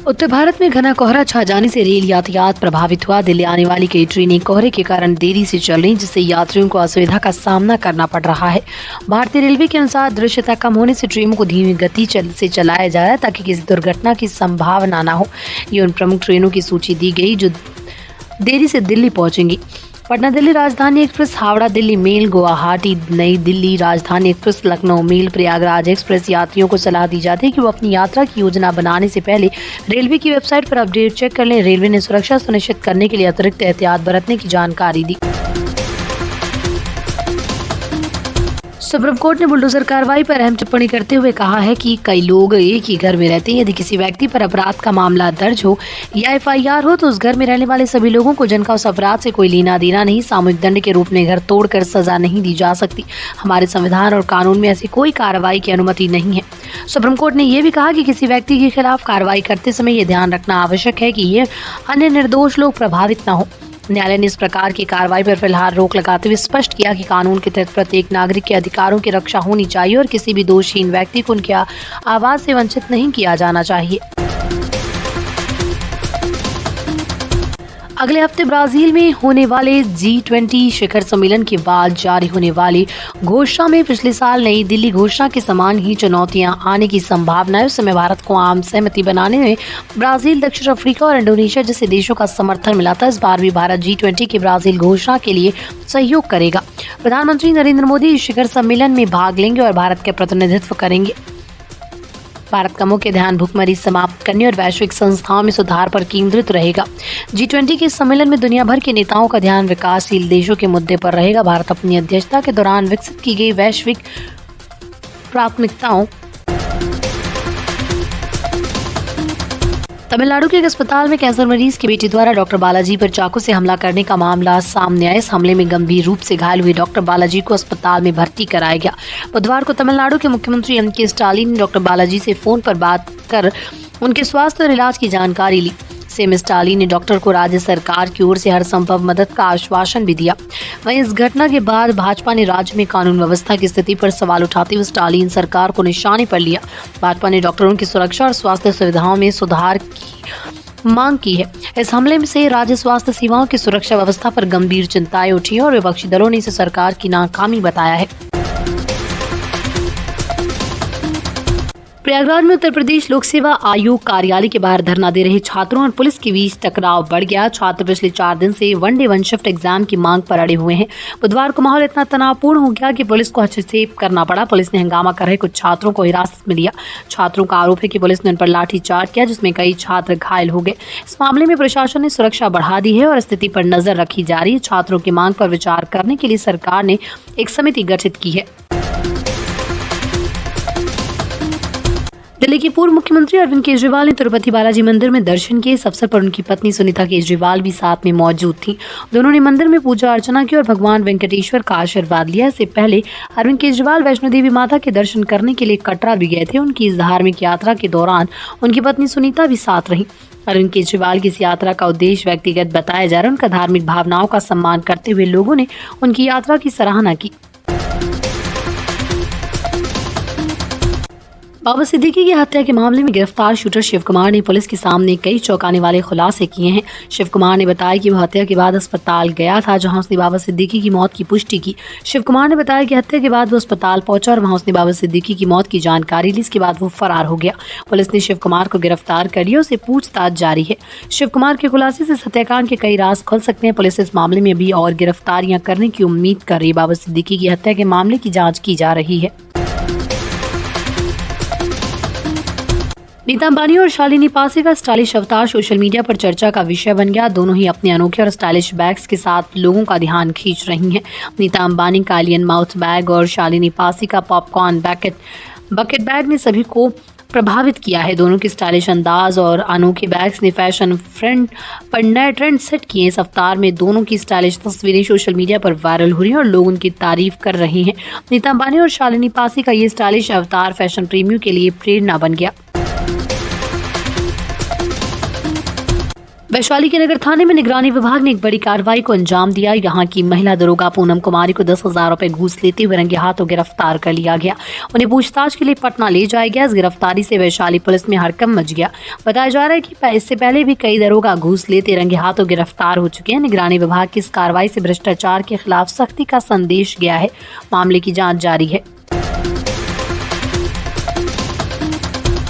उत्तर भारत में घना कोहरा छा जाने से रेल यातायात प्रभावित हुआ। दिल्ली आने वाली कई ट्रेनें कोहरे के कारण देरी से चल रही, जिससे यात्रियों को असुविधा का सामना करना पड़ रहा है। भारतीय रेलवे के अनुसार दृश्यता कम होने से ट्रेनों को धीमी गति से चलाया जा रहा है ताकि किसी दुर्घटना की संभावना न हो। ये उन प्रमुख ट्रेनों की सूची दी गई जो देरी से दिल्ली पहुंचेंगी। पटना दिल्ली राजधानी एक्सप्रेस, हावड़ा दिल्ली मेल, गुवाहाटी नई Delhi Rajdhani express, Lucknow mail, Prayagraj express. यात्रियों को सलाह दी जाती है कि वो अपनी यात्रा की योजना बनाने से पहले रेलवे की वेबसाइट पर अपडेट चेक कर लें। रेलवे ने सुरक्षा सुनिश्चित करने के लिए अतिरिक्त एहतियात बरतने की जानकारी दी। सुप्रीम कोर्ट ने बुलडोजर कार्रवाई पर अहम टिप्पणी करते हुए कहा है कि कई लोग एक ही घर में रहते हैं। यदि किसी व्यक्ति पर अपराध का मामला दर्ज हो या FIR हो तो उस घर में रहने वाले सभी लोगों को, जिनका उस अपराध से कोई लेना देना नहीं, सामूहिक दंड के रूप में घर तोड़कर सजा नहीं दी जा सकती। हमारे संविधान और कानून में ऐसी कोई कार्रवाई की अनुमति नहीं है। सुप्रीम कोर्ट ने यह भी कहा कि किसी व्यक्ति के खिलाफ कार्रवाई करते समय ये ध्यान रखना आवश्यक है कि ये अन्य निर्दोष लोग प्रभावित न हो। न्यायालय ने इस प्रकार की कार्रवाई पर फिलहाल रोक लगाते हुए स्पष्ट किया कि कानून के तहत प्रत्येक नागरिक के अधिकारों की रक्षा होनी चाहिए और किसी भी दोषहीन व्यक्ति को उनके आवाज से वंचित नहीं किया जाना चाहिए। अगले हफ्ते ब्राजील में होने वाले G20 शिखर सम्मेलन के बाद जारी होने वाली घोषणा में पिछले साल नई दिल्ली घोषणा के समान ही चुनौतियां आने की संभावना है। उस समय भारत को आम सहमति बनाने में ब्राजील, दक्षिण अफ्रीका और इंडोनेशिया जैसे देशों का समर्थन मिला था। इस बार भी भारत G20 की ब्राजील घोषणा के लिए सहयोग करेगा। प्रधानमंत्री नरेंद्र मोदी इस शिखर सम्मेलन में भाग लेंगे और भारत का प्रतिनिधित्व करेंगे। भारत का मुख्य ध्यान भुखमरी समाप्त करने और वैश्विक संस्थाओं में सुधार पर केंद्रित रहेगा। G20 के सम्मेलन में दुनिया भर के नेताओं का ध्यान विकासशील देशों के मुद्दे पर रहेगा। भारत अपनी अध्यक्षता के दौरान विकसित की गई वैश्विक प्राथमिकताओं। तमिलनाडु के एक अस्पताल में कैंसर मरीज की बेटी द्वारा डॉक्टर बालाजी पर चाकू से हमला करने का मामला सामने आया। इस हमले में गंभीर रूप से घायल हुए डॉक्टर बालाजी को अस्पताल में भर्ती कराया गया। बुधवार को तमिलनाडु के मुख्यमंत्री M.K. स्टालिन ने डॉक्टर बालाजी से फोन पर बात कर उनके स्वास्थ्य और इलाज की जानकारी ली। सीएम स्टालिन ने डॉक्टर को राज्य सरकार की ओर से हर संभव मदद का आश्वासन भी दिया। वहीं इस घटना के बाद भाजपा ने राज्य में कानून व्यवस्था की स्थिति पर सवाल उठाते हुए स्टालिन सरकार को निशाने पर लिया। भाजपा ने डॉक्टरों की सुरक्षा और स्वास्थ्य सुविधाओं में सुधार की मांग की है। इस हमले से राज्य स्वास्थ्य सेवाओं की सुरक्षा व्यवस्था पर गंभीर चिंताएं उठी और विपक्षी दलों ने इसे सरकार की नाकामी बताया है। प्रयागराज में उत्तर प्रदेश लोक सेवा आयोग कार्यालय के बाहर धरना दे रहे छात्रों और पुलिस के बीच टकराव बढ़ गया। छात्र पिछले 4 दिन से 1 डे 1 शिफ्ट एग्जाम की मांग पर अड़े हुए हैं। बुधवार को माहौल इतना तनावपूर्ण हो गया कि पुलिस को हस्तक्षेप करना पड़ा। पुलिस ने हंगामा कर रहे कुछ छात्रों को हिरासत में लिया। छात्रों का आरोप है कि पुलिस ने उन पर लाठीचार्ज किया, जिसमें कई छात्र घायल हो गए। इस मामले में प्रशासन ने सुरक्षा बढ़ा दी है और स्थिति पर नजर रखी जा रही है। छात्रों की मांग पर विचार करने के लिए सरकार ने एक समिति गठित की है। दिल्ली के पूर्व मुख्यमंत्री अरविंद केजरीवाल ने तिरुपति बालाजी मंदिर में दर्शन किए। इस अवसर पर उनकी पत्नी सुनीता केजरीवाल भी साथ में मौजूद थी। दोनों ने मंदिर में पूजा अर्चना की और भगवान वेंकटेश्वर का आशीर्वाद लिया। इससे पहले अरविंद केजरीवाल वैष्णो देवी माता के दर्शन करने के लिए कटरा भी गए थे। उनकी इस धार्मिक यात्रा के दौरान उनकी पत्नी सुनीता भी साथ रही। अरविंद केजरीवाल की इस यात्रा का उद्देश्य व्यक्तिगत बताया जा रहा है। उनका धार्मिक भावनाओं का सम्मान करते हुए लोगों ने उनकी यात्रा की सराहना की। बाबा सिद्दीकी की हत्या के मामले में गिरफ्तार शूटर शिव कुमार ने पुलिस के सामने कई चौंकाने वाले खुलासे किए हैं। शिव कुमार ने बताया कि वह हत्या के बाद अस्पताल गया था, जहां उसने बाबा सिद्दीकी की मौत की पुष्टि की। शिव कुमार ने बताया कि हत्या के बाद वो अस्पताल पहुंचा और वहां उसने बाबा सिद्दीकी की मौत की जानकारी ली। इसके बाद वो फरार हो गया। पुलिस ने शिव कुमार को गिरफ्तार कर लिया, उससे पूछताछ जारी है। शिव कुमार के खुलासे से हत्याकांड के कई राज खुल सकते हैं। पुलिस इस मामले में भी और गिरफ्तारियां करने की उम्मीद कर रही है। बाबा सिद्दीकी की हत्या के मामले की जाँच की जा रही है। नीता अंबानी और शालिनी पासी का स्टाइलिश अवतार सोशल मीडिया पर चर्चा का विषय बन गया। दोनों ही अपने अनोखे और स्टाइलिश बैग्स के साथ लोगों का ध्यान खींच रही हैं। नीता अंबानी का एलियन माउथ बैग और शालिनी पासी का पॉपकॉर्न बकेट बैग ने सभी को प्रभावित किया है। दोनों के स्टाइलिश अंदाज और अनोखे बैग्स ने फैशन फ्रेंड पर नए ट्रेंड सेट किए। इस अवतार में दोनों की स्टाइलिश तस्वीरें सोशल मीडिया पर वायरल हो रही हैं और लोग उनकी तारीफ कर रहे हैं। नीता अंबानी और शालिनी पासी का ये स्टाइलिश अवतार फैशन प्रेमियों के लिए प्रेरणा बन गया। वैशाली के नगर थाने में निगरानी विभाग ने एक बड़ी कार्रवाई को अंजाम दिया। यहां की महिला दरोगा पूनम कुमारी को 10,000 रुपए घूस लेते हुए रंगे हाथों गिरफ्तार कर लिया गया। उन्हें पूछताछ के लिए पटना ले जाया गया। इस गिरफ्तारी से वैशाली पुलिस में हड़कंप मच गया। बताया जा रहा है कि इससे पहले भी कई दरोगा घूस लेते रंगे हाथों गिरफ्तार हो चुके हैं। निगरानी विभाग की इस कार्रवाई से भ्रष्टाचार के खिलाफ सख्ती का संदेश गया है। मामले की जाँच जारी है।